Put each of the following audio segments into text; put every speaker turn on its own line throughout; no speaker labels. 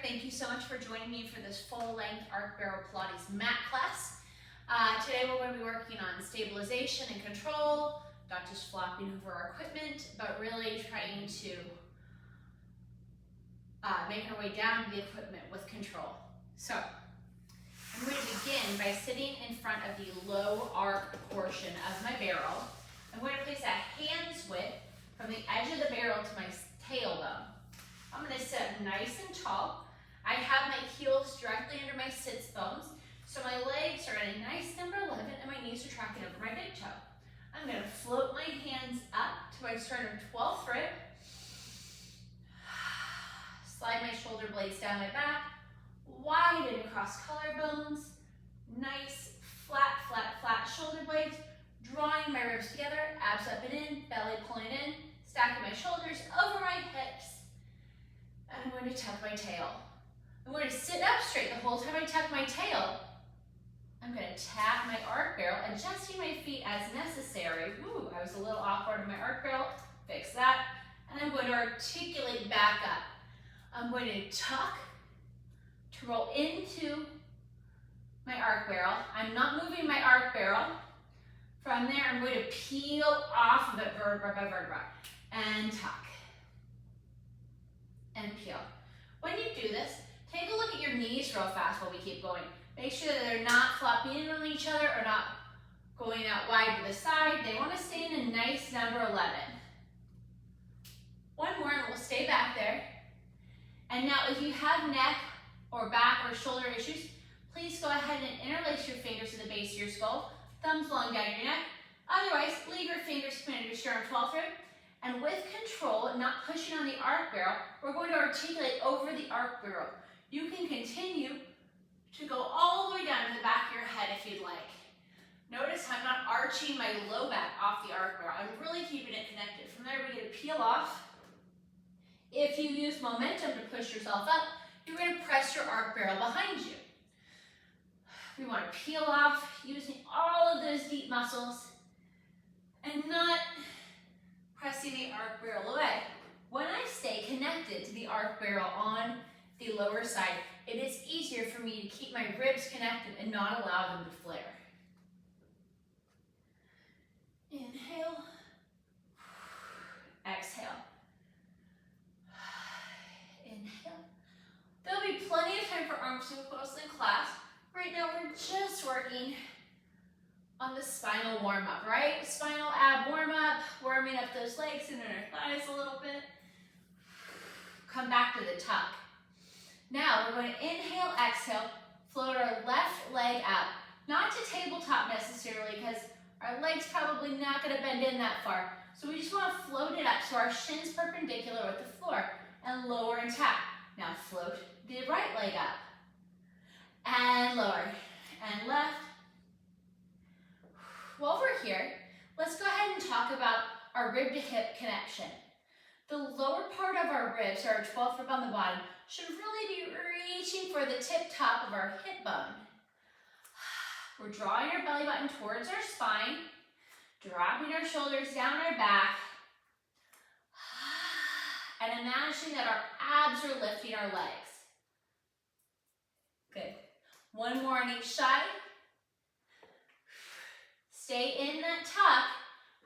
Thank you so much for joining me for this full-length Arc Barrel Pilates mat class. Today we're going to be working on stabilization and control, not just flopping over our equipment, but really trying to make our way down to the equipment with control. So I'm going to begin by sitting in front of the low arc portion of my barrel. I'm going to place a hand's width from the edge of the barrel to my tailbone. I'm going to sit up nice and tall. I have my heels directly under my sits bones, so my legs are at a nice number 11 and my knees are tracking over my big toe. I'm going to float my hands up to my sternum 12th rib. Slide my shoulder blades down my back, widen across collarbones, nice flat, flat, flat shoulder blades, drawing my ribs together, abs up and in, belly pulling in, stacking my shoulders over my hips. And I'm going to tuck my tail. I'm going to sit up straight the whole time I tuck my tail. I'm going to tap my arc barrel, adjusting my feet as necessary. Ooh, I was a little awkward in my arc barrel. Fix that. And I'm going to articulate back up. I'm going to tuck to roll into my arc barrel. I'm not moving my arc barrel. From there, I'm going to peel off of it vertebra by vertebra and tuck and peel. When you do this, take a look at your knees real fast while we keep going. Make sure that they're not flopping in on each other or not going out wide to the side. They want to stay in a nice number 11. One more and we'll stay back there. And now if you have neck or back or shoulder issues, please go ahead and interlace your fingers to the base of your skull, thumbs long down your neck. Otherwise, leave your fingers pointed to your sternum 12th rib. And with control, not pushing on the arc barrel, we're going to articulate over the arc barrel. You can continue to go all the way down to the back of your head if you'd like. Notice I'm not arching my low back off the arc barrel. I'm really keeping it connected. From there, we're going to peel off. If you use momentum to push yourself up, you're going to press your arc barrel behind you. We want to peel off using all of those deep muscles and not pressing the arc barrel away. When I stay connected to the arc barrel on the lower side, it is easier for me to keep my ribs connected and not allow them to flare. Inhale, exhale. Inhale. There'll be plenty of time for arm circles in class. Right now we're just working on the spinal warm-up, right? Spinal ab warm-up, warming up those legs and inner thighs a little bit. Come back to the tuck. Now we're going to inhale, exhale, float our left leg up. Not to tabletop necessarily because our leg's probably not going to bend in that far. So we just want to float it up so our shin's perpendicular with the floor and lower and tap. Now float the right leg up and lower and left. While we're here, let's go ahead and talk about our rib to hip connection. The lower part of our ribs, or our 12th rib on the bottom, should really be reaching for the tip top of our hip bone. We're drawing our belly button towards our spine, dropping our shoulders down our back, and imagining that our abs are lifting our legs. Good. One more on each side. Stay in that tuck,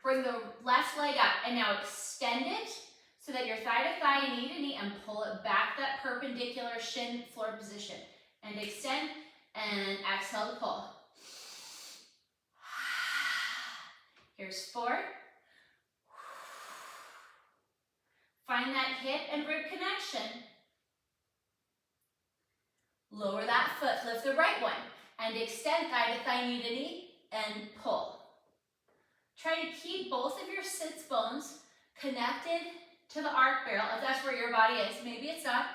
bring the left leg up, and now extend it so that your thigh to thigh, knee to knee, and pull it back that perpendicular shin floor position. And extend, and exhale to pull. Here's 4. Find that hip and rib connection. Lower that foot, lift the right one, and extend thigh to thigh, knee to knee, and pull. Try to keep both of your sits bones connected to the arc barrel if that's where your body is. Maybe it's not.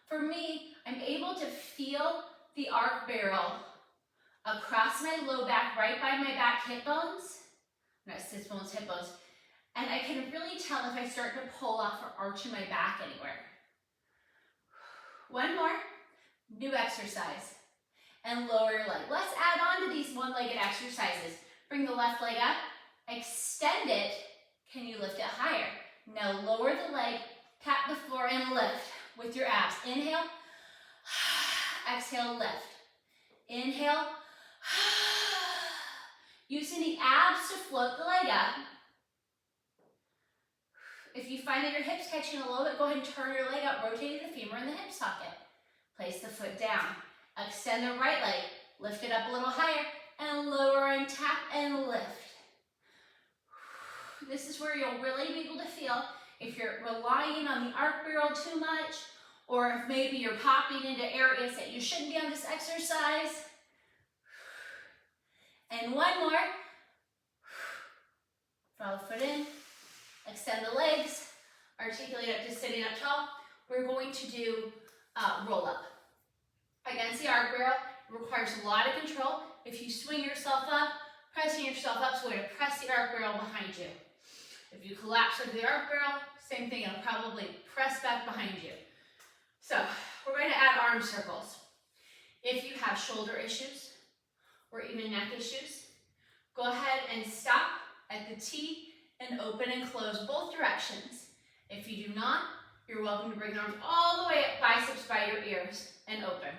For me, I'm able to feel the arc barrel across my low back, right by my back hip bones. Not sits bones, hip bones. And I can really tell if I start to pull off or arching my back anywhere. One more. New exercise. And lower your leg. Let's add on to these one-legged exercises. Bring the left leg up, extend it. Can you lift it higher? Now lower the leg, tap the floor and lift with your abs. Inhale, Exhale, lift. Inhale. Using the abs to float the leg up. If you find that your hip's catching a little bit, go ahead and turn your leg up, rotating the femur in the hip socket. Place the foot down. Extend the right leg. Lift it up a little higher. And lower and tap and lift. This is where you'll really be able to feel if you're relying on the arc barrel too much, or if maybe you're popping into areas that you shouldn't be on this exercise. And one more. Draw the foot in. Extend the legs. Articulate up to sitting up tall. We're going to do roll up. Against the arc barrel, it requires a lot of control. If you swing yourself up, pressing yourself up, so we're going to press the arc barrel behind you. If you collapse into the arc barrel, same thing, it'll probably press back behind you. So, we're going to add arm circles. If you have shoulder issues, or even neck issues, go ahead and stop at the T and open and close both directions. If you do not, you're welcome to bring the arms all the way up, biceps by your ears, and open.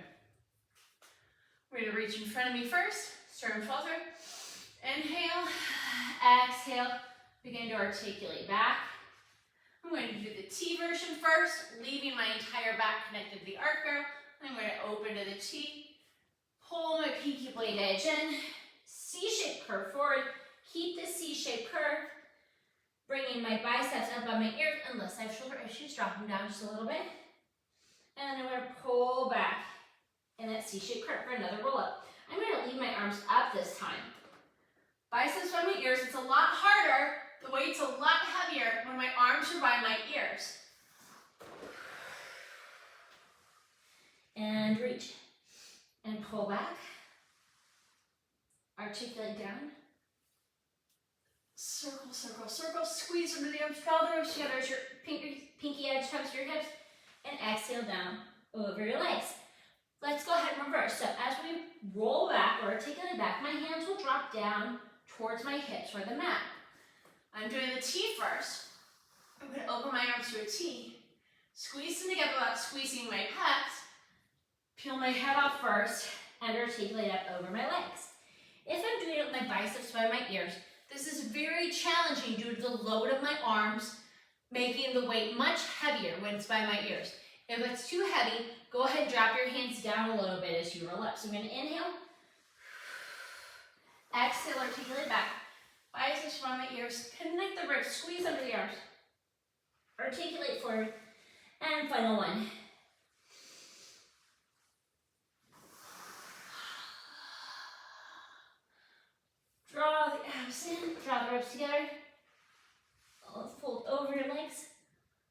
We're going to reach in front of me first, sternum fall through. Inhale, exhale, begin to articulate back. I'm going to do the T version first, leaving my entire back connected to the arc barrel. I'm going to open to the T, pull my pinky blade edge in, C-shaped curve forward, keep the C-shaped curve, bringing my biceps up by my ears, unless I have shoulder issues, drop them down just a little bit. And then I'm going to pull back in that C-shaped curve for another roll up. I'm going to leave my arms up this time. Biceps by my ears, it's a lot harder, the weight's a lot heavier when my arms are by my ears. And reach. And pull back. Articulate down. Circle, circle, circle. Squeeze under the arms, draw the ribs together as your pinky edge comes to your hips. And exhale down over your legs. Let's go ahead and reverse. So as we roll back or articulate back, my hands will drop down towards my hips or the mat. I'm doing the T first. I'm going to open my arms to a T. Squeeze them together without squeezing my pecs. Peel my head off first and articulate up over my legs. If I'm doing it with my biceps by my ears, this is very challenging due to the load of my arms, making the weight much heavier when it's by my ears. If it's too heavy, go ahead and drop your hands down a little bit as you roll up. So I'm going to inhale. Exhale, articulate back. Biceps around my ears. Connect the ribs. Squeeze under the arms. Articulate forward. And final one. Draw the abs in. Draw the ribs together. Fold over your legs.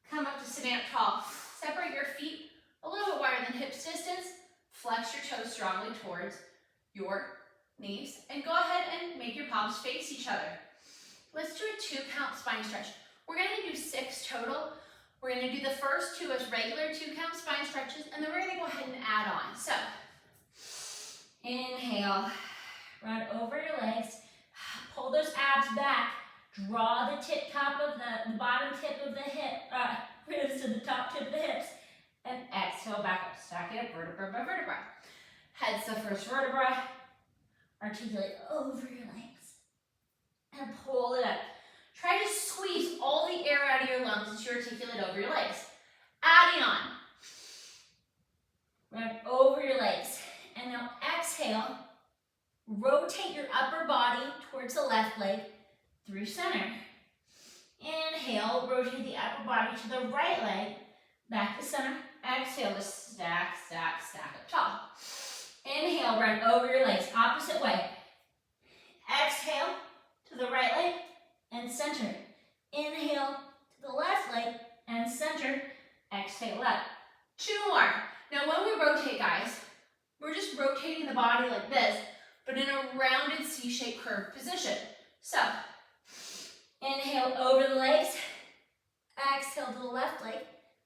Come up to sitting up tall. Separate your feet a little bit wider than hips distance. Flex your toes strongly towards your knees. And go ahead and make your palms face each other. Let's do a 2-count spine stretch. We're going to do 6 total. We're going to do the first 2 as regular 2-count spine stretches, and then we're going to go ahead and add on. So, inhale, run over your legs, pull those abs back, draw the top of the bottom tip of the hip, ribs to the top tip of the hips, and exhale back up, stack it up vertebra by vertebra. Head's the first vertebra, articulate over your legs, and pull it up. Try to squeeze all the air out of your lungs as you articulate over your legs. Adding on. Run over your legs. And now exhale. Rotate your upper body towards the left leg through center. Inhale, rotate the upper body to the right leg, back to center. Exhale to stack, stack, stack up tall. Inhale, run over your legs, opposite way. Exhale to the right leg and center. Inhale to the left leg and center. Exhale up. 2 more. Now when we rotate, guys, we're just rotating the body like this, but in a rounded C-shaped curved position. So, inhale over the legs. Exhale to the left leg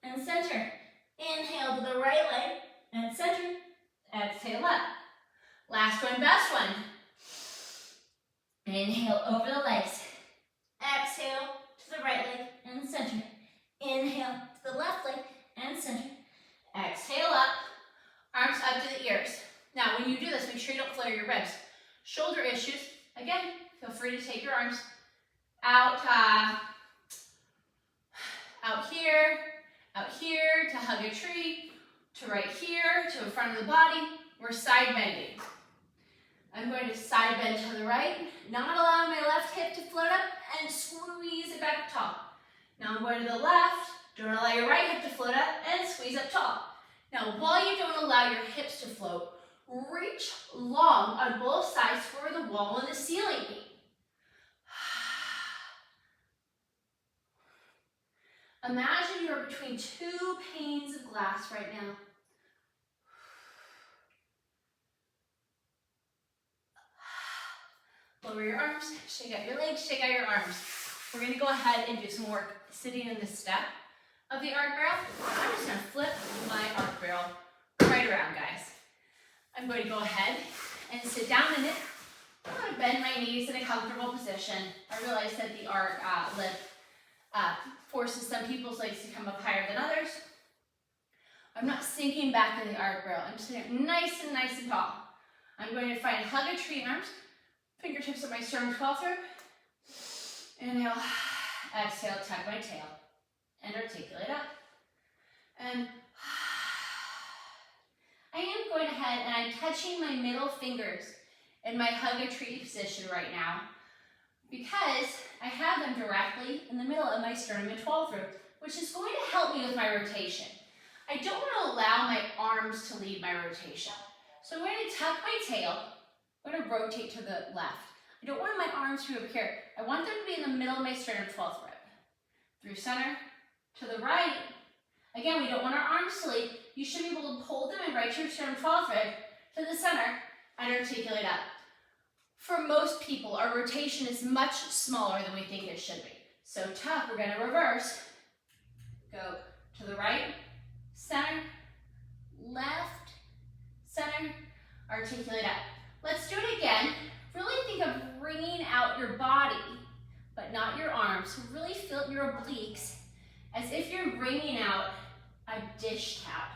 and center. Inhale to the right leg and center. Exhale up. Last one, best one. Inhale over the legs. Exhale to the right leg and center. Inhale to the left leg and center. Exhale up. Arms up to the when you do this, make sure you don't flare your ribs. Shoulder issues, again, feel free to take your arms out, out here to hug a tree, to right here, to the front of the body. We're side bending. I'm going to side bend to the right, not allowing my left hip to float up, and squeeze it back up top. Now I'm going to the left, don't allow your right hip to float up, and squeeze up top. Now while you don't allow your hips to float, reach long on both sides for the wall and the ceiling. Imagine you're between two panes of glass right now. Lower your arms, shake out your legs, shake out your arms. We're going to go ahead and do some work sitting in the step of the arc barrel. I'm just going to flip my arc barrel right around, guys. I'm going to go ahead and sit down in it. I'm going to bend my knees in a comfortable position. I realize that the arc lift forces some people's legs to come up higher than others. I'm not sinking back in the arc barrel. I'm sitting nice and tall. I'm going to find hug a tree arms. Fingertips at my sternum 12th rib. Inhale, exhale, tuck my tail, and articulate up. And I am going ahead and I'm touching my middle fingers in my hug a tree position right now because I have them directly in the middle of my sternum and 12th rib, which is going to help me with my rotation. I don't want to allow my arms to lead my rotation. So I'm going to tuck my tail. I'm going to rotate to the left. I don't want my arms to be up here. I want them to be in the middle of my sternum 12th rib. Through center, to the right. Again, we don't want our arms to lead. You should be able to pull them in right to your sternum 12th rib, to the center, and articulate up. For most people, our rotation is much smaller than we think it should be. So tuck, we're going to reverse. Go to the right, center, left, center, articulate up. Let's do it again. Really think of wringing out your body, but not your arms. So really feel your obliques as if you're wringing out a dish towel.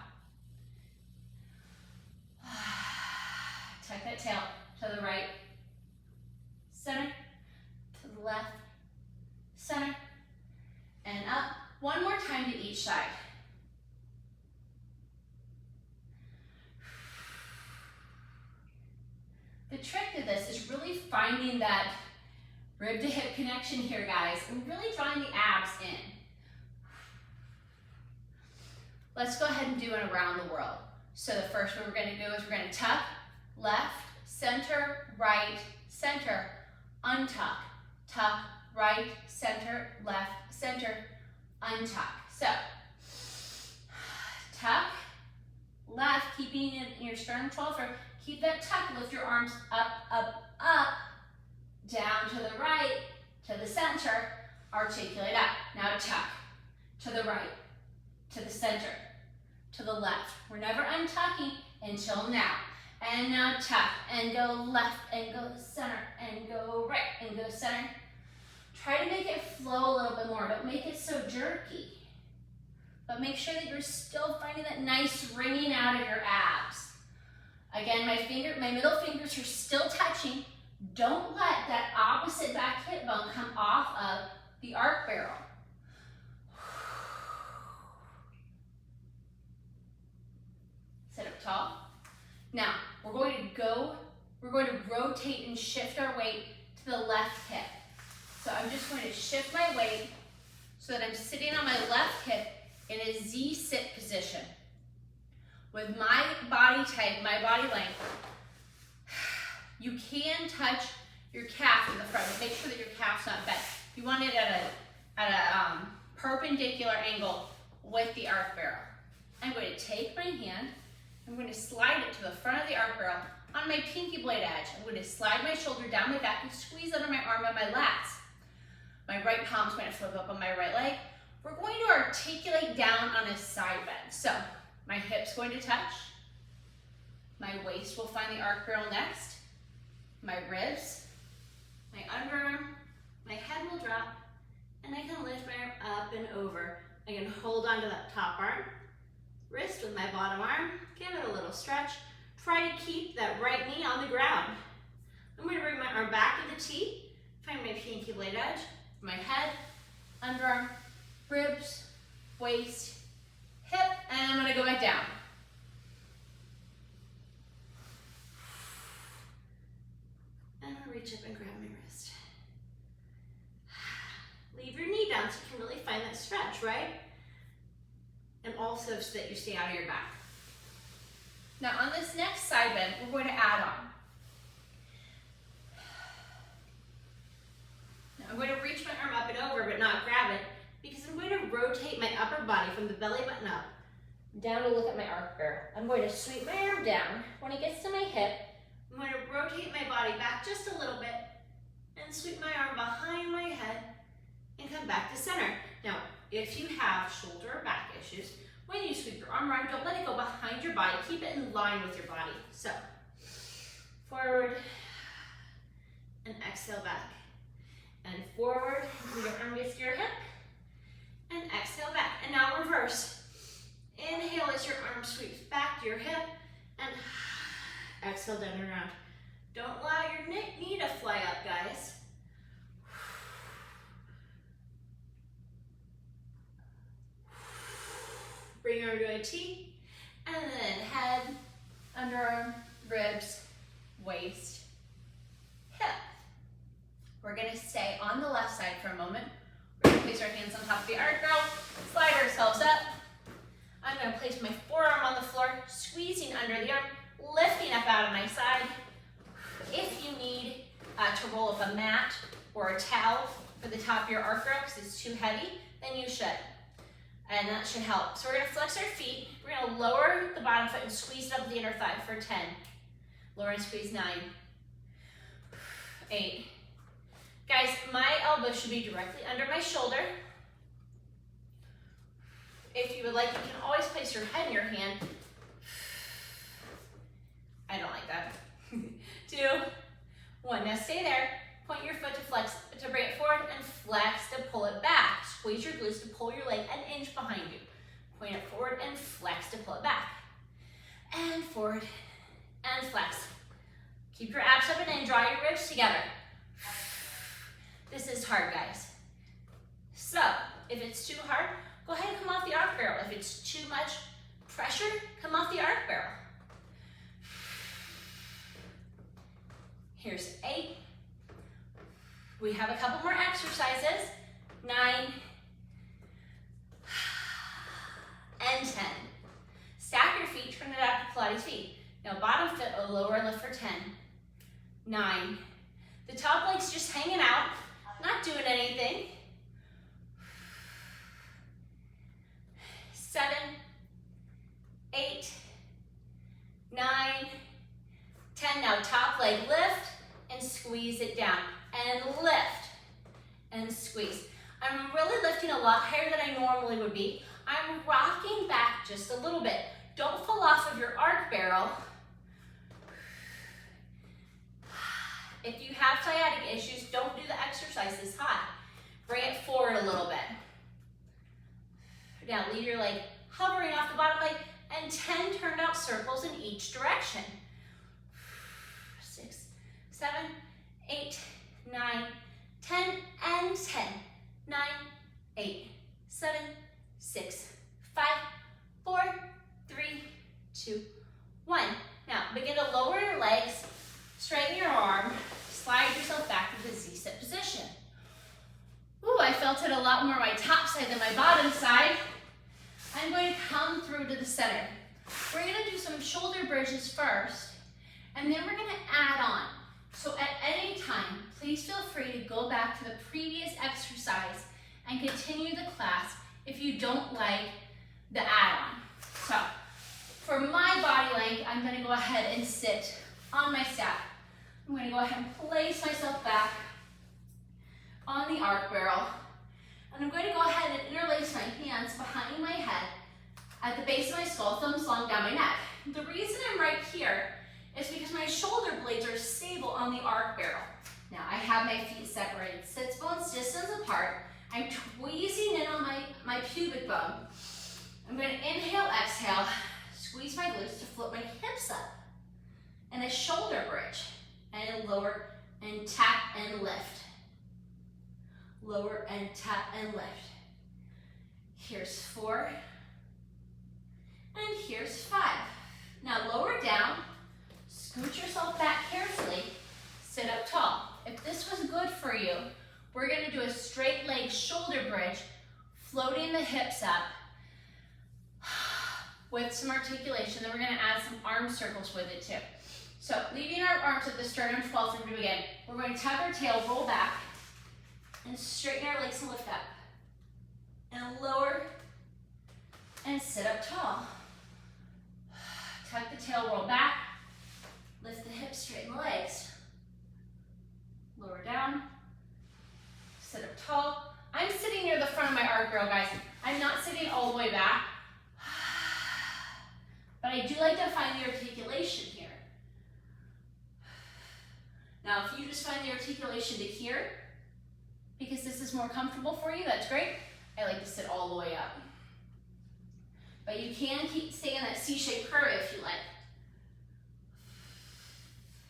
Tuck that tail to the right, center, to the left, center, and up. One more time to each side. The trick to this is really finding that rib to hip connection here, guys, and really drawing the abs in. Let's go ahead and do it around the world. So the first one we're going to do is we're going to tuck, left, center, right, center, untuck, tuck, right, center, left, center, untuck. So tuck, left, keeping it in your sternum 12th rib. Keep that tuck, lift your arms up, up, up, down to the right, to the center, articulate up. Now tuck, to the right, to the center, to the left. We're never untucking until now. And now tuck, and go left, and go center, and go right, and go center. Try to make it flow a little bit more. Don't make it so jerky. But make sure that you're still finding that nice wringing out of your abs. Again, my middle fingers are still touching. Don't let that opposite back hip bone come off of the arc barrel. Sit up tall. Now, we're going to rotate and shift our weight to the left hip. So I'm just going to shift my weight so that I'm sitting on my left hip in a Z sit position. With my body type, my body length, you can touch your calf in the front, but make sure that your calf's not bent. You want it at a perpendicular angle with the arc barrel. I'm going to take my hand, I'm going to slide it to the front of the arc barrel on my pinky blade edge. I'm going to slide my shoulder down my back and squeeze under my arm and my lats. My right palm's going to flip up on my right leg. We're going to articulate down on a side bend. So my hip's going to touch. My waist will find the arc barrel next. My ribs, my underarm, my head will drop, and I can lift my arm up and over. I can hold onto that top arm, wrist with my bottom arm, give it a little stretch,
Try to keep that right knee on the ground. I'm going to bring my arm back to the T, find my pinky blade edge,
My head, underarm, ribs, waist, hip, and I'm going to go back down.
And I'll reach up and grab my wrist. Leave your knee down so you can really find that stretch, right? And also so that you stay out of your back.
Now on this next side bend, we're going to add on.
Now I'm going to reach my arm up and over, but not grab it, because I'm going to rotate my upper body from the belly button up, down to look at my arc barrel. I'm going to sweep my arm down. When it gets to my hip, I'm going to rotate my body back just a little bit, and sweep my arm behind my head, and come back to center. Now, if you have shoulder or back issues, when you sweep your arm around, don't let it go behind your body. Keep it in line with your body. So, forward, and exhale back. And forward, until your arm gets to your hip, and exhale back. And now reverse. Inhale as your arm sweeps back to your hip, and exhale down and around. Don't allow your knee to fly up, guys. Bring your arm to a T, and then head,
Underarm, ribs, waist, hip. We're going to stay on the left side for a moment. We're going to place our hands on top of the arc barrel, slide ourselves up. I'm going to place my forearm on the floor, squeezing under the arm, lifting up out of my side. If you need to roll up a mat or a towel for the top of your arc barrel because it's too heavy, then you should. And that should help. So we're going to flex our feet. We're going to lower the bottom foot and squeeze it up the inner thigh for 10. Lower and squeeze 9. 8. Guys, my elbow should be directly under my shoulder. If you would like, you can always place your head in your hand. I don't like that. 2, 1. Now stay there. Point your foot to flex, to bring it forward, and flex to pull it back. Squeeze your glutes to pull your leg an inch behind you. Point it forward and flex to pull it back. And forward and flex. Keep your abs up and in. Draw your ribs together. This is hard, guys. So, if it's too hard, go ahead and come off the arc barrel. If it's too much pressure, come off the arc barrel. Here's 8. We have a couple more exercises. 9 and 10. Stack your feet, turn it out to Pilates feet. Now bottom foot, a lower lift for 10. 9. The top leg's just hanging out, not doing anything. 7, 8, 9, 10. Now top leg lift and squeeze it down. And lift and squeeze. I'm really lifting a lot higher than I normally would be. I'm rocking back just a little bit. Don't fall off of your arc barrel. If you have sciatic issues, don't do the exercise this high. Bring it forward a little bit. Now leave your leg hovering off the bottom leg and 10 turned out circles in each direction. 6, 7, 8, 9, 10, and 10. 9, 8, 7, 6, 5, 4, 3, 2, 1. Now begin to lower your legs, straighten your arm, slide yourself back to the Z-sit position. Ooh, I felt it a lot more on my top side than my bottom side. I'm going to come through to the center. We're going to do some shoulder bridges first, and then we're going to add on. So at any time, please feel free to go back to the previous exercise and continue the class if you don't like the add-on. So for my body length, I'm going to go ahead and sit on my stack. I'm going to go ahead and place myself back on the arc barrel. And I'm going to go ahead and interlace my hands behind my head at the base of my skull, thumbs long down my neck. The reason I'm right here is because my shoulder blades are stable on the arc barrel. Now I have my feet separated, sits bones distance apart. I'm tweezing in on my pubic bone. I'm going to inhale, exhale, squeeze my glutes to float my hips up. lower and tap and lift. Here's 4, and here's 5. Now lower down, scoot yourself back carefully, sit up tall. If this was good for you, we're gonna do a straight leg shoulder bridge, floating the hips up with some articulation. Then we're gonna add some arm circles with it too. So leaving our arms at the sternum 12 to begin. We're going to tuck our tail, roll back, and straighten our legs and lift up. And lower, and sit up tall. Tuck the tail, roll back, lift the hips, straighten the legs. Lower down, sit up tall. I'm sitting near the front of my arc barrel, guys. I'm not sitting all the way back, but I do like to find the articulation here. Now, if you just find the articulation to here, because this is more comfortable for you, that's great. I like to sit all the way up. But you can keep staying in that C-shaped curve if you like.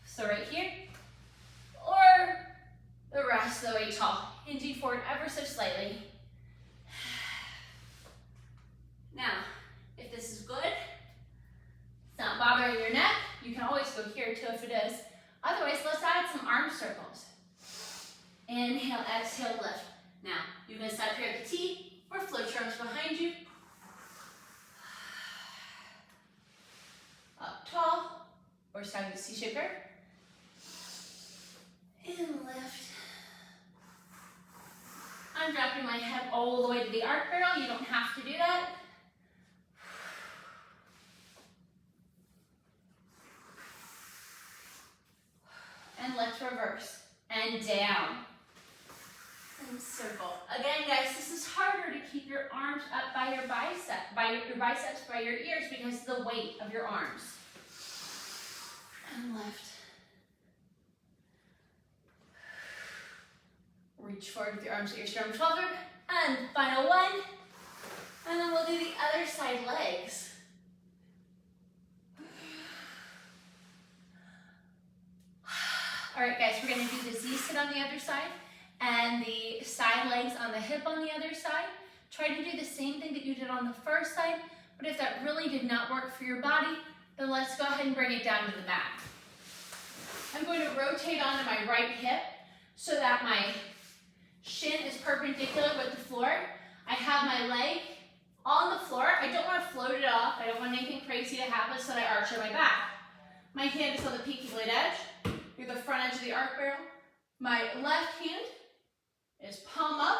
So right here, or the rest of the way tall, hinging forward ever so slightly. Now, if this is good, it's not bothering your neck, you can always go here too if it is. Otherwise, let's add some arm circles. Inhale, exhale, lift. Now, you can stop here at the T or float your arms behind you. Up tall, or starting to C-shape curve. And lift. I'm dropping my head all the way to the arc barrel. You don't have to do that. And let's reverse. And down. And circle. Again, guys, this is harder to keep your arms up by your biceps, by your ears, because of the weight of your arms. And lift. Reach forward with your arms to your sternum 12 rib. And final one. And then we'll do the other side legs. All right, guys, we're gonna do the Z-sit on the other side and the side legs on the hip on the other side. Try to do the same thing that you did on the first side, but if that really did not work for your body, then let's go ahead and bring it down to the mat. I'm going to rotate onto my right hip so that my shin is perpendicular with the floor. I have my leg on the floor. I don't want to float it off. I don't want anything crazy to happen so that I arch on my back. My hand is on the pinky blade edge. You're the front edge of the arc barrel. My left hand is palm up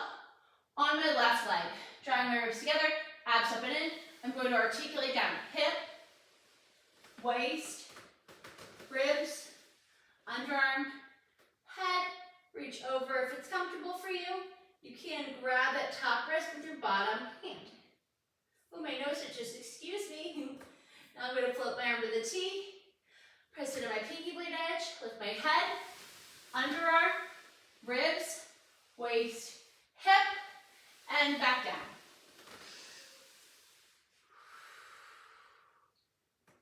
on my left leg. Drawing my ribs together, abs up and in. I'm going to articulate down. Hip, waist, ribs, underarm, head. Reach over if it's comfortable for you. You can grab that top wrist with your bottom hand. Oh, my nose itches, excuse me. Now I'm going to float my arm to the T. Press it to my pinky blade edge, lift my head, underarm, ribs, waist, hip, and back down.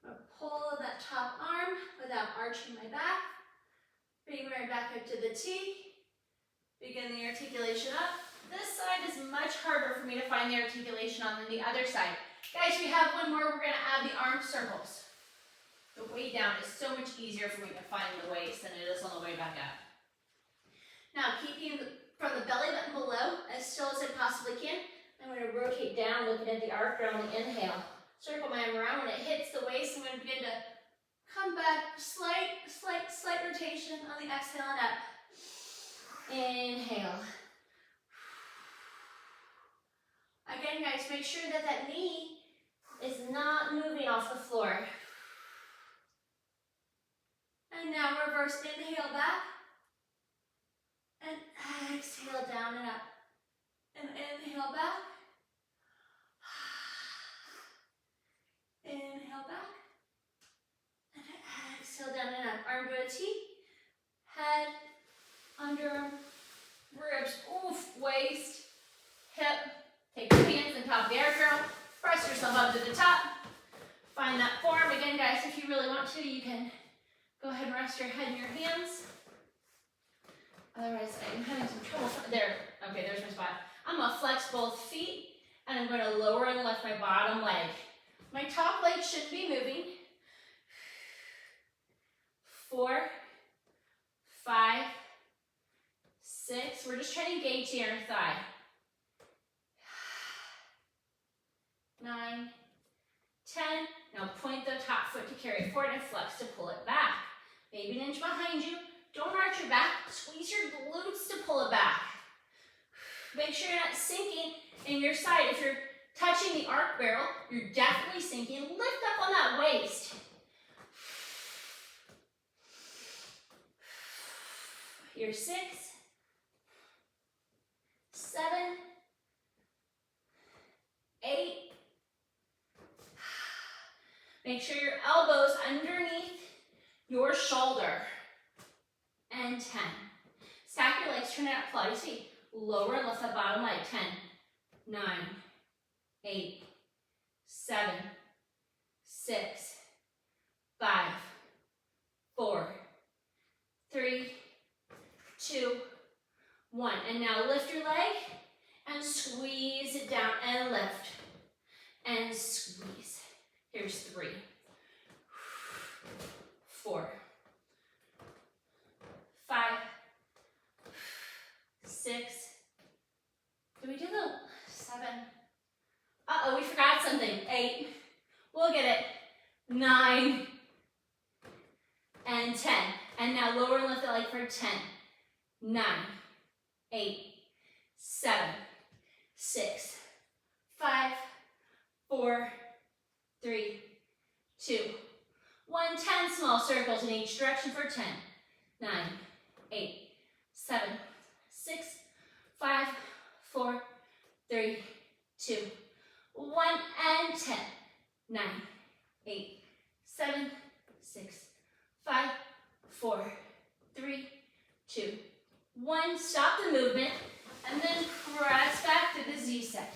I'm going to pull that top arm without arching my back. Bring my back up to the T. Begin the articulation up. This side is much harder for me to find the articulation on than the other side. Guys, we have one more. We're going to add the arm circles. The way down is so much easier for me to find the waist than it is on the way back up. Now, keeping from the belly button below as still as I possibly can, I'm going to rotate down, looking at the arc barrel on the inhale. Circle my arm around. When it hits the waist, I'm going to begin to come back, slight rotation on the exhale and up. Inhale. Again, guys, make sure that that knee is not moving off the floor. And now reverse, inhale back. And exhale down and up. And inhale back. Inhale back. And exhale down and up. Arm to a T. Head, underarm, ribs, oof, waist, hip. Take your hands on top of the arc barrel. Press yourself up to the top. Find that form. Again, guys, if you really want to, you can go ahead and rest your head in your hands. Otherwise, I'm having some trouble. There, okay, there's my spot. I'm gonna flex both feet, and I'm gonna lower and lift my bottom leg. My top leg shouldn't be moving. 4, 5, 6. We're just trying to engage the inner thigh. 9, 10. Now point the top foot to carry it forward and flex to pull it back. Maybe an inch behind you. Don't arch your back. Squeeze your glutes to pull it back. Make sure you're not sinking in your side. If you're touching the arc barrel, you're definitely sinking. Lift up on that waist. Here's 6, 7, 8. Make sure your elbows underneath your shoulder. And 10. Stack your legs, turn it up, Pilates feet. Lower and lift that bottom leg. 10, 9, 8, 7, 6, 5, 4, 3, 2, 1. And now lift your leg and squeeze it down and lift and squeeze. Here's 3, 4, 5, 6. Did we do the 7? Uh-oh, we forgot something. 8. We'll get it. 9 and 10. And now lower and lift the leg for 10. 9, 8, 7, 6, 5, 4, 3, 2, 1. 10 small circles in each direction for 10. 9, 8, 7, 6, 5, 4, 3, 2, 1, and 10. 9, 8, 7, 6, 5, 4, 3, 2, 1. Stop the movement and then press back to the Z set.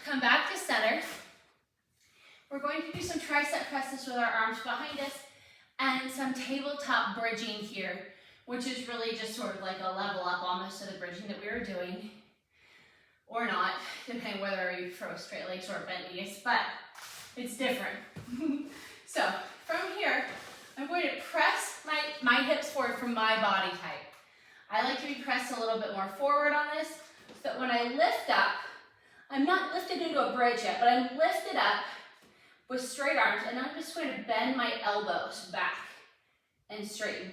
Come back to center. We're going to do some tricep presses with our arms behind us and some tabletop bridging here, which is really just sort of like a level up almost to the bridging that we were doing, or not, depending whether you throw straight legs or bent knees, but it's different. So from here, I'm going to press my hips forward from my body type. I like to be pressed a little bit more forward on this, so that when I lift up, I'm not lifted into a bridge yet, but I'm lifted up with straight arms, and I'm just going to bend my elbows back and straighten.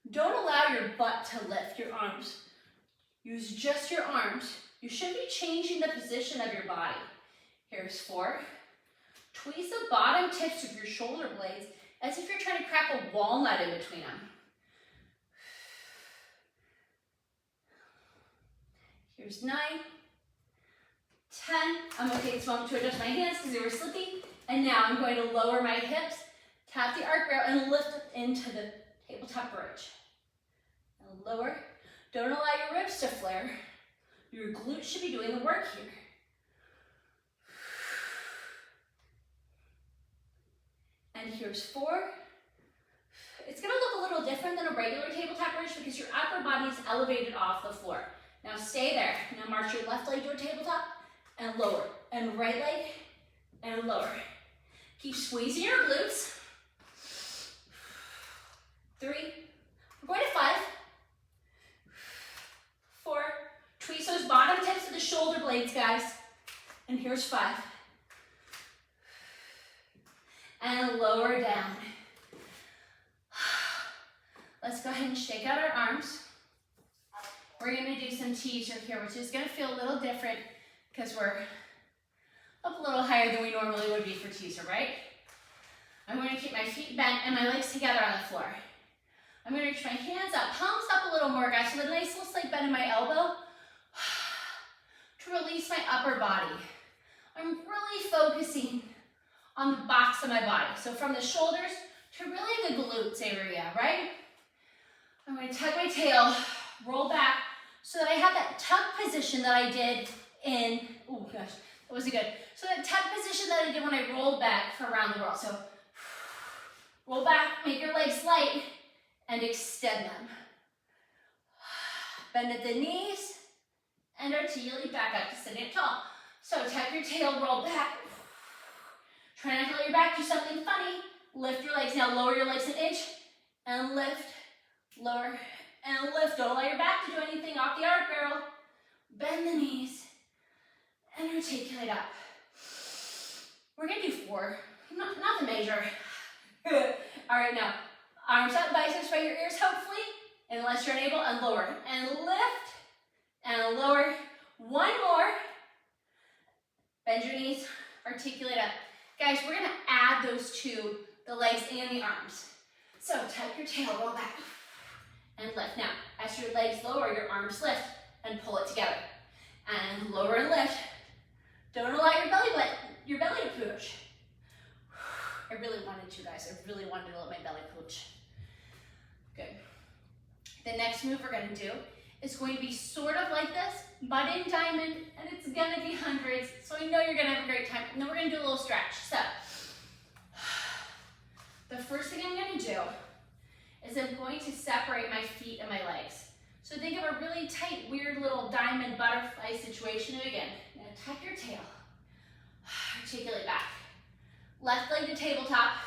Don't allow your butt to lift your arms. Use just your arms. You should be changing the position of your body. Here's 4. Tweeze the bottom tips of your shoulder blades as if you're trying to crack a walnut in between them. Here's 9, 10. I'm going to take this moment to adjust my hands because they were slippy. And now I'm going to lower my hips, tap the arc barrel, and lift into the tabletop bridge. And lower. Don't allow your ribs to flare. Your glutes should be doing the work here. And here's 4. It's going to look a little different than a regular tabletop bridge because your upper body is elevated off the floor. Now stay there. Now march your left leg to a tabletop and lower. And right leg and lower. Keep squeezing your glutes. 3. We're going to 5. 4. Tweeze those bottom tips of the shoulder blades, guys. And here's 5. And lower down. Let's go ahead and shake out our arms. We're going to do some teaser here, which is going to feel a little different because we're up a little higher than we normally would be for teaser, right? I'm going to keep my feet bent and my legs together on the floor. I'm going to reach my hands up, palms up a little more, guys, with a nice little slight bend in my elbow to release my upper body. I'm really focusing on the backs of my body. So from the shoulders to really the glutes area, right? I'm going to tug my tail, roll back, so that I have that tuck position that I did in, oh gosh, that wasn't good. So that tuck position that I did when I rolled back for around the world. So roll back, make your legs light, and extend them. Bend at the knees and articulate back up to sitting up tall. So tuck your tail, roll back. Try not to let your back do something funny. Lift your legs. Now lower your legs an inch and lift, lower and lift. Don't allow your back to do anything off the arc barrel. Bend the knees and articulate up. We're gonna do 4, nothing major. All right, now arms up, biceps by your ears, hopefully, unless you're unable, and lower and lift and lower. 1 more. Bend your knees, articulate up. Guys, we're gonna add those to the legs and the arms. So tuck your tail, roll back, and lift. Now, as your legs lower, your arms lift and pull it together. And lower and lift. Don't allow your belly to pooch. I really wanted to, guys. I really wanted to let my belly pooch. Good. The next move we're gonna do is going to be sort of like this, but in diamond, and it's gonna be hundreds, so I know you're gonna have a great time. And then we're gonna do a little stretch. So, the first thing I'm gonna do is I'm going to separate my feet and my legs. So think of a really tight, weird little diamond butterfly situation to begin. Now tuck your tail, articulate back. Left leg to tabletop,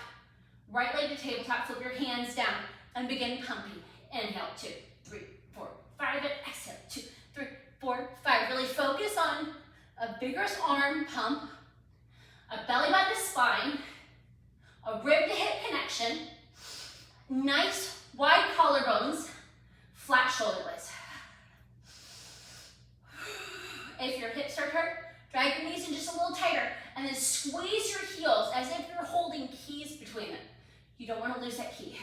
right leg to tabletop, flip your hands down and begin pumping. Inhale, 2, 3, 4, 5, and exhale, 2, 3, 4, 5. Really focus on a vigorous arm pump, a belly button to spine, a rib to hip connection, nice wide collarbones, flat shoulder blades. If your hips start hurt, drag your knees in just a little tighter and then squeeze your heels as if you're holding keys between them. You don't want to lose that key.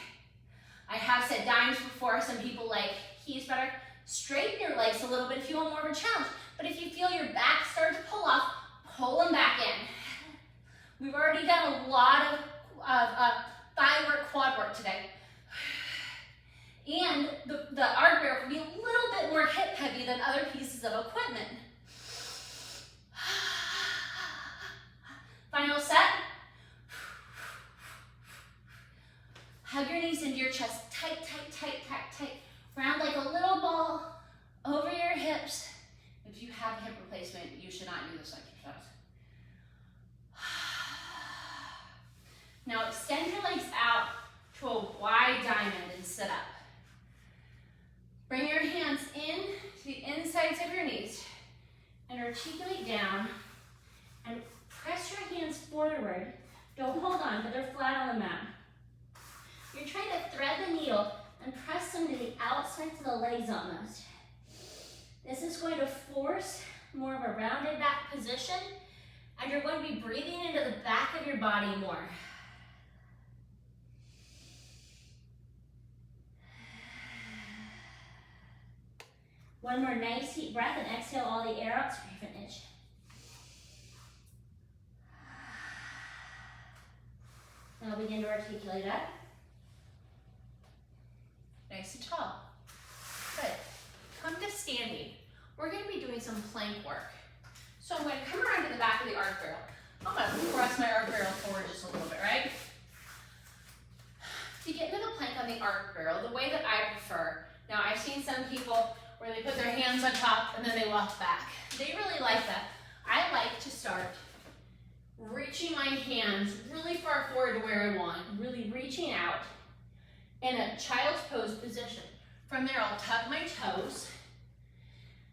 I have said dimes before. Some people like keys better. Straighten your legs a little bit if you want more of a challenge. But if you feel your back start to pull off, pull them back in. We've already done a lot of thigh work, quad work today. And the arc barrel can be a little bit more hip heavy than other pieces of equipment. Final set. Hug your knees into your chest. Tight, tight, tight, tight, tight. Round like a little ball over your hips. If you have hip replacement, you should not do this exercise. Now extend your legs out to a wide diamond and sit up. Bring your hands in to the insides of your knees and articulate down and press your hands forward. Don't hold on, but they're flat on the mat. You're trying to thread the needle and press them to the outsides of the legs almost. This is going to force more of a rounded back position, and you're going to be breathing into the back of your body more. One more nice deep breath and exhale all the air out. Sorry for an itch. Now begin to articulate up. Nice and tall. Good. Come to standing. We're going to be doing some plank work. So I'm going to come around to the back of the arc barrel. I'm going to press my arc barrel forward just a little bit, right? To get into the plank on the arc barrel, the way that I prefer, now I've seen some people where they put their hands on top and then they walk back. They really like that. I like to start reaching my hands really far forward to where I want, really reaching out in a child's pose position. From there, I'll tuck my toes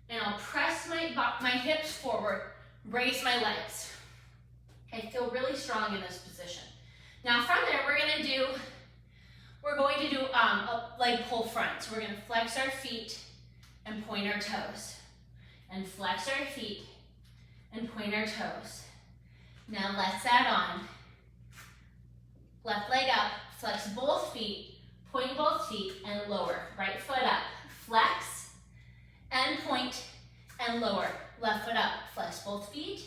and I'll press my hips forward, raise my legs. I feel really strong in this position. Now from there, we're going to do a leg pull front. So we're going to flex our feet and point our toes. And flex our feet and point our toes. Now let's add on. Left leg up, flex both feet, point both feet, and lower. Right foot up, flex, and point, and lower. Left foot up, flex both feet,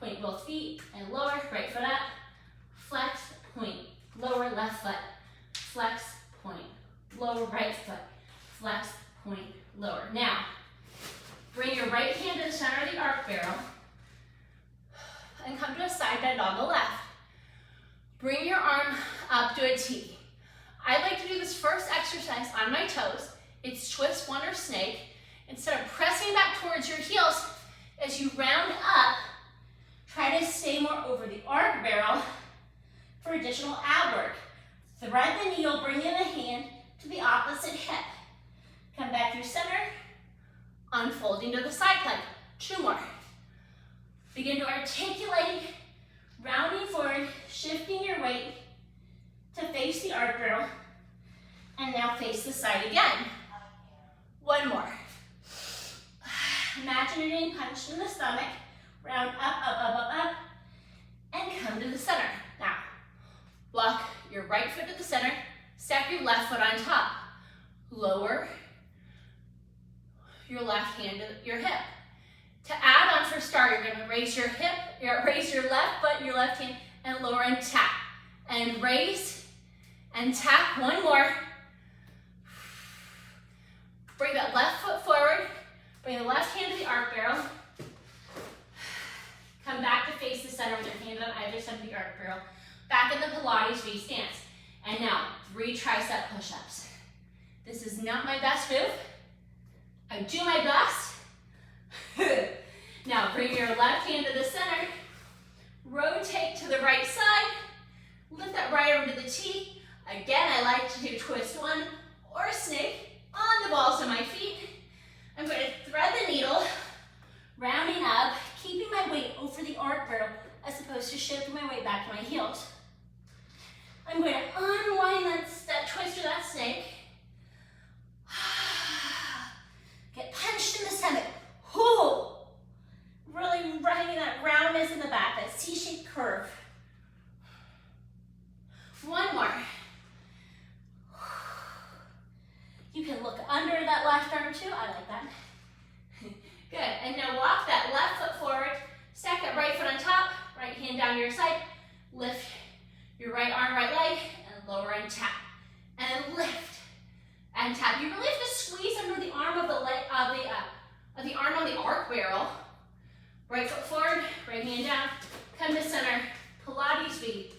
point both feet, and lower. Right foot up, flex, point, lower, left foot, flex, point, lower, right foot, flex, point, lower. Now, bring your right hand to the center of the arc barrel, and come to a side bend on the left. Bring your arm up to a T. I like to do this first exercise on my toes. It's twist one or snake. Instead of pressing back towards your heels, as you round up, try to stay more over the arc barrel for additional ab work. Thread the needle, bring in a hand to the opposite hip. Come back through center, unfolding to the side plank. 2 more. Begin to articulate, rounding forward, shifting your weight to face the arc barrel, and now face the side again. 1 more. Imagine you're getting punched in the stomach, round up, up, up, up, up, and come to the center. Now, walk your right foot to the center, step your left foot on top. Lower your left hand to your hip. To add on for start, you're gonna raise your hip, raise your left foot, your left hand, and lower and tap. And raise and tap. 1 more. Bring that left foot forward. Bring the left hand to the arc barrel. Come back to face the center with your hand on either side of the arc barrel. Back in the Pilates V stance. And now, 3 tricep push-ups. This is not my best move. I do my best. Now, bring your left hand to the center. Rotate to the right side. Lift that right arm to the T. Again, I like to do twist one or snake on the balls of my feet. I'm going to thread the needle, rounding up, keeping my weight over the arc barrel as opposed to shifting my weight back to my heels. I'm going to unwind that twist or that snake. Get punched in the stomach. Ooh. Really bringing that roundness in the back, that C-shaped curve. 1 more. You can look under that left arm too. I like that. Good. And now walk that left foot forward. Stack that right foot on top. Right hand down to your side. Lift your right arm, right leg, and lower and tap. And lift and tap. You really have to squeeze under the arm of the arm on the arc barrel. Right foot forward, right hand down. Come to center. Pilates V.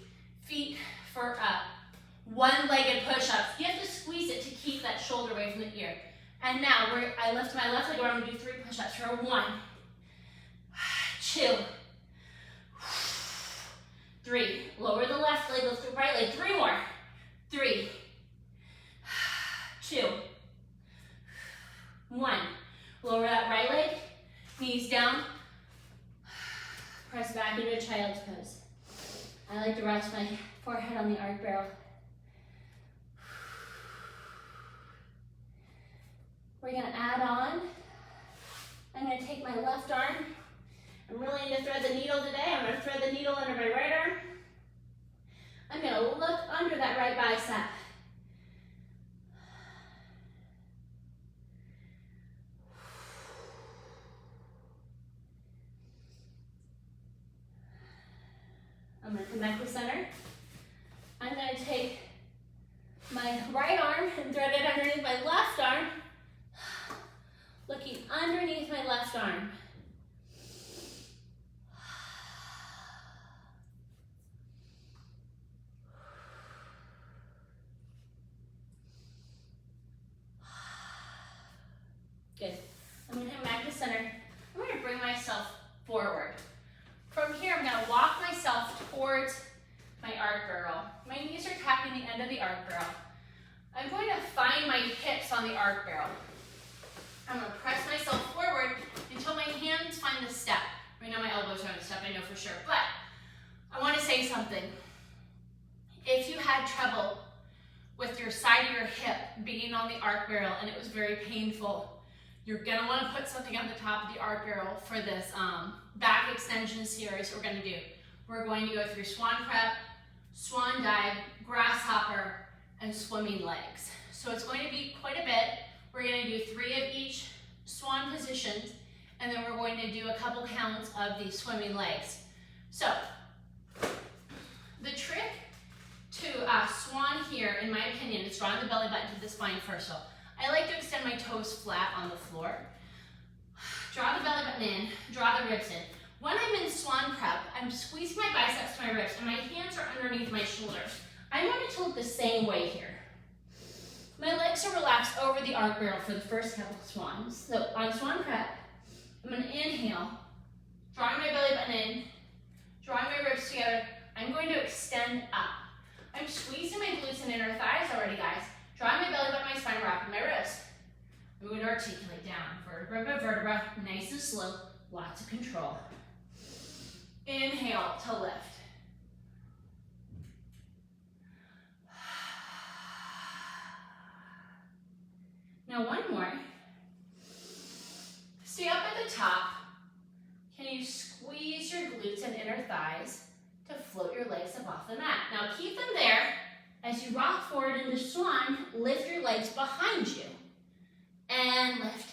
Feet for one-legged push-ups. You have to squeeze it to keep that shoulder away from the ear. And now, I lift my left leg, I'm going to do 3 push-ups for 1, 2, 3. Lower the left leg, lift the right leg. 3 more. 3, 2, 1. Lower that right leg, knees down. Press back into child's pose. I like to rest my forehead on the arc barrel. We're going to add on. I'm going to take my left arm. I'm really going to thread the needle today. I'm going to thread the needle under my right arm. I'm going to look under that right bicep. I'm going to come back to center. I'm going to take my right arm and thread it underneath my left arm, looking underneath my left arm. Good. I'm going to come back to center. I'm going to bring myself forward. From here, I'm going to walk myself towards my arc barrel. My knees are tapping the end of the arc barrel. I'm going to find my hips on the arc barrel. I'm going to press myself forward until my hands find the step. Right now my elbows are on the step, I know for sure. But I want to say something. If you had trouble with your side of your hip being on the arc barrel and it was very painful, you're going to want to put something on the top of the arc barrel for this back extension series we're going to do. We're going to go through swan prep, swan dive, grasshopper, and swimming legs. So it's going to be quite a bit. We're going to do 3 of each swan positions, and then we're going to do a couple counts of the swimming legs. So the trick to swan here, in my opinion, is drawing the belly button to the spine first. So I like to extend my toes flat on the floor. Draw the belly button in, draw the ribs in. When I'm in swan prep, I'm squeezing my biceps to my ribs and my hands are underneath my shoulders. I want it to look the same way here. My legs are relaxed over the arc barrel for the first couple of swans. So on swan prep, I'm going to inhale, drawing my belly button in, drawing my ribs together. I'm going to extend up. I'm squeezing my glutes and inner thighs already, guys. Drawing my belly button, my spine, wrapping my wrist. I'm going to articulate down, vertebra by vertebra, nice and slow, lots of control. Inhale to lift. Now one more. Stay up at the top. Can you squeeze your glutes and inner thighs to float your legs up off the mat? Now keep them there. As you rock forward into swan, lift your legs behind you. And lift.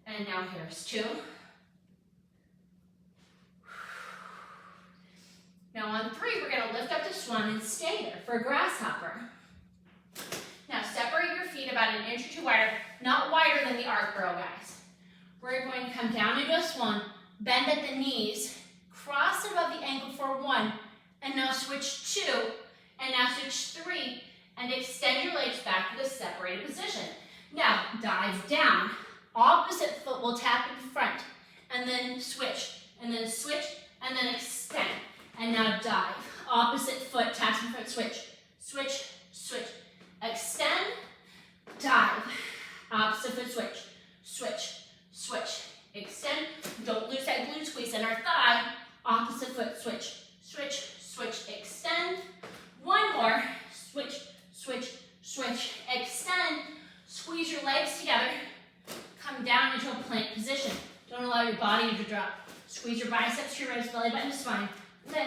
And now here's 2. Now on 3, we're going to lift up to swan and stay there for a grasshopper. Now separate your feet about an inch or 2 wider, not wider than the arc barrel, guys. We're going to come down into a swan, bend at the knees, cross above the ankle for 1, and now switch 2, and now switch 3, and extend your legs back to the separated position. Now dive down, opposite foot will tap in front, and then switch, and then extend. And now dive. Opposite foot taps in front, switch, switch, switch. Extend, dive. Opposite foot, switch, switch, switch. Extend, don't lose that glute squeeze in our thigh. Opposite foot, switch, switch, switch. Extend. One more, switch, switch, switch. Extend, squeeze your legs together. Come down into a plank position. Don't allow your body to drop. Squeeze your biceps to your ribs, belly button to spine. Lift.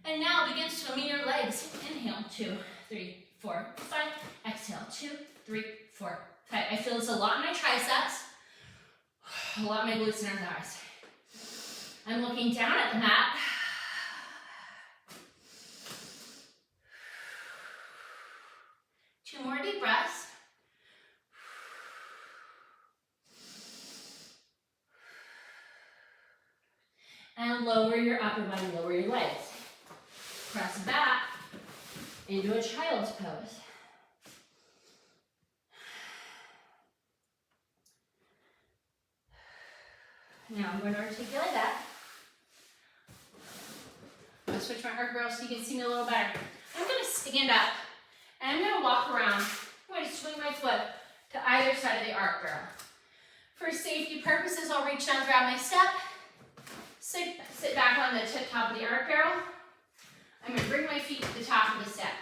And now begin swimming your legs. Inhale, 2, 3, 4, 5. Exhale, 2, 3, 4, 5. I feel this a lot in my triceps, a lot in my glutes and inner thighs. I'm looking down at the mat. Two more deep breaths. And lower your upper body, lower your legs. Press back into a child's pose. Now I'm going to articulate that. I'm going to switch my arc barrel so you can see me a little better. I'm going to stand up and I'm going to walk around. I'm going to swing my foot to either side of the arc barrel. For safety purposes, I'll reach down, grab my step. Sit back on the top of the arc barrel. I'm going to bring my feet to the top of the step.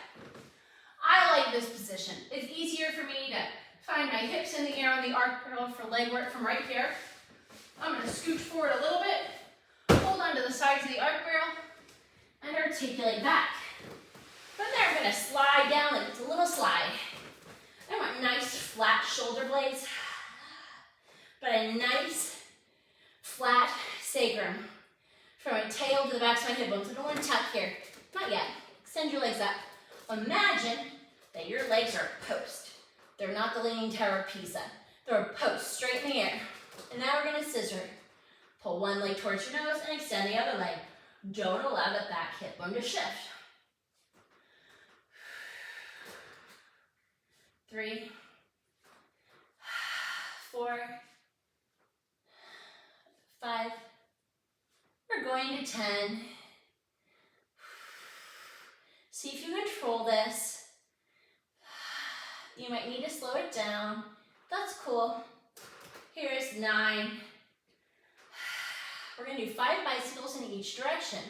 I like this position. It's easier for me to find my hips in the air on the arc barrel for leg work from right here. I'm going to scooch forward a little bit, hold on to the sides of the arc barrel, and articulate back. From there, I'm going to slide down like it's a little slide. I want nice flat shoulder blades, but a nice flat sacrum. From my tail to the backs of my hip bones. I don't want to tuck here. Not yet. Extend your legs up. Imagine that your legs are a post. They're not the Leaning Tower of Pisa. They're a post, straight in the air. And now we're going to scissor. Pull one leg towards your nose and extend the other leg. Don't allow that back hip bone to shift. 3, 4, 5. We're going to 10. See if you control this. You might need to slow it down. That's cool. Here's 9. We're going to do 5 bicycles in each direction.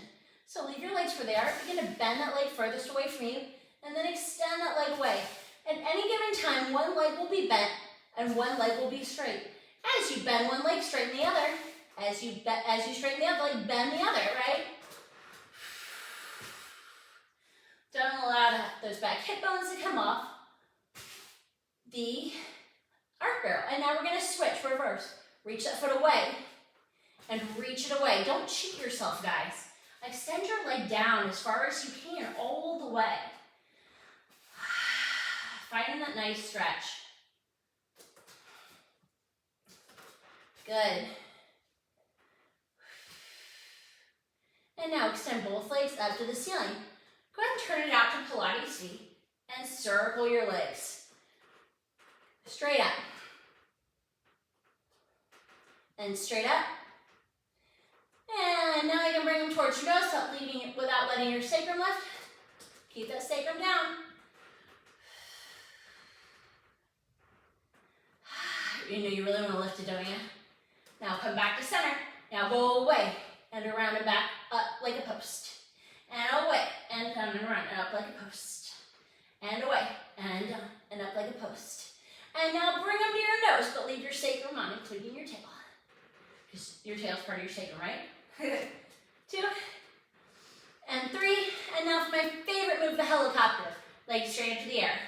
So leave your legs where they are. Begin to bend that leg furthest away from you, and then extend that leg away. At any given time, one leg will be bent, and one leg will be straight. As you bend one leg, straighten the other. As you straighten the other leg, bend the other, right? Don't allow those back hip bones to come off the arc barrel. And now we're going to switch, reverse. Reach that foot away and reach it away. Don't cheat yourself, guys. Extend your leg down as far as you can, all the way. Finding that nice stretch. Good. And now extend both legs up to the ceiling. Go ahead and turn it out to Pilates feet. and circle your legs. Straight up. And straight up. And now you can bring them towards your nose without letting your sacrum lift. Keep that sacrum down. You know you really want to lift it, don't you? Now come back to center. Now go away and around and back up like a post. And away and down and around and up like a post. And away and down and up like a post. And now bring them to your nose, but leave your sacrum on, including your tail. Because your tail's part of your sacrum, right? 2 and 3. And now for my favorite move, the helicopter. Legs straight into the air.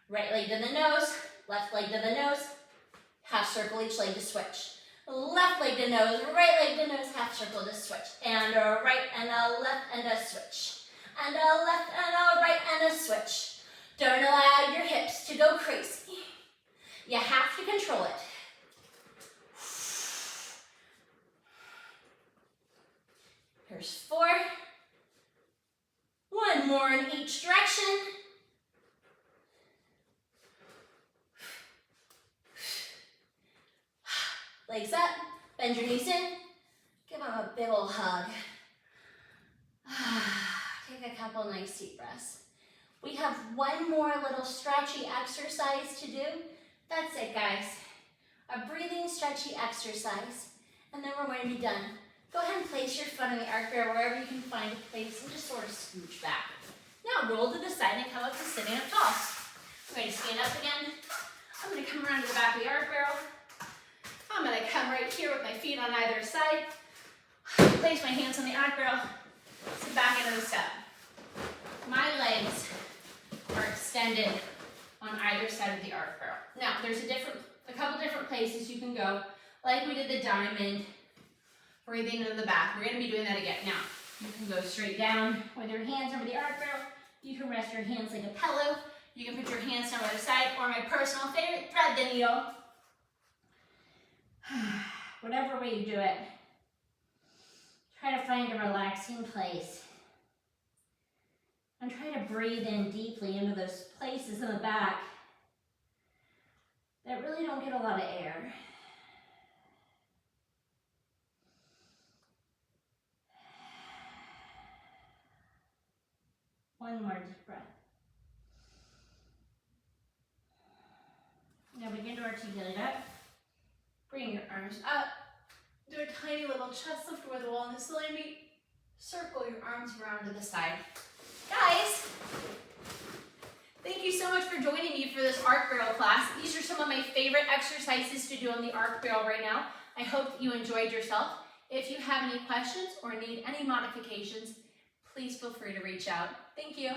Right leg to the nose, left leg to the nose. Half circle each leg to switch. Left leg to nose, right leg to nose, half circle to switch. And a right and a left and a switch. And a left and a right and a switch. Don't allow your hips to go crazy. You have to control it. Here's 4. 1 more in each direction. Legs up, bend your knees in. Give them a big ol' hug. Take a couple nice deep breaths. We have 1 more little stretchy exercise to do. That's it, guys. A breathing, stretchy exercise. And then we're going to be done. Go ahead and place your foot on the arc barrel wherever you can find a place and just sort of scooch back. Now roll to the side and come up to sitting up tall. I'm going to stand up again. I'm going to come around to the back of the arc barrel. I'm going to come right here with my feet on either side. Place my hands on the arc barrel. Sit back into the step. My legs are extended on either side of the arc barrel. Now, there's a couple different places you can go, like we did the diamond, breathing into the back. We're going to be doing that again. Now, you can go straight down with your hands over the arc barrel. You can rest your hands like a pillow. You can put your hands down by the side, or my personal favorite, thread the needle. Whatever way you do it, try to find a relaxing place. And try to breathe in deeply into those places in the back that really don't get a lot of air. One more deep breath. Now begin to articulate up. Bring your arms up. Do a tiny little chest lift where the wall and the ceiling meet. Circle your arms around to the side. Guys, thank you so much for joining me for this arc barrel class. These are some of my favorite exercises to do on the arc barrel right now. I hope that you enjoyed yourself. If you have any questions or need any modifications, please feel free to reach out. Thank you.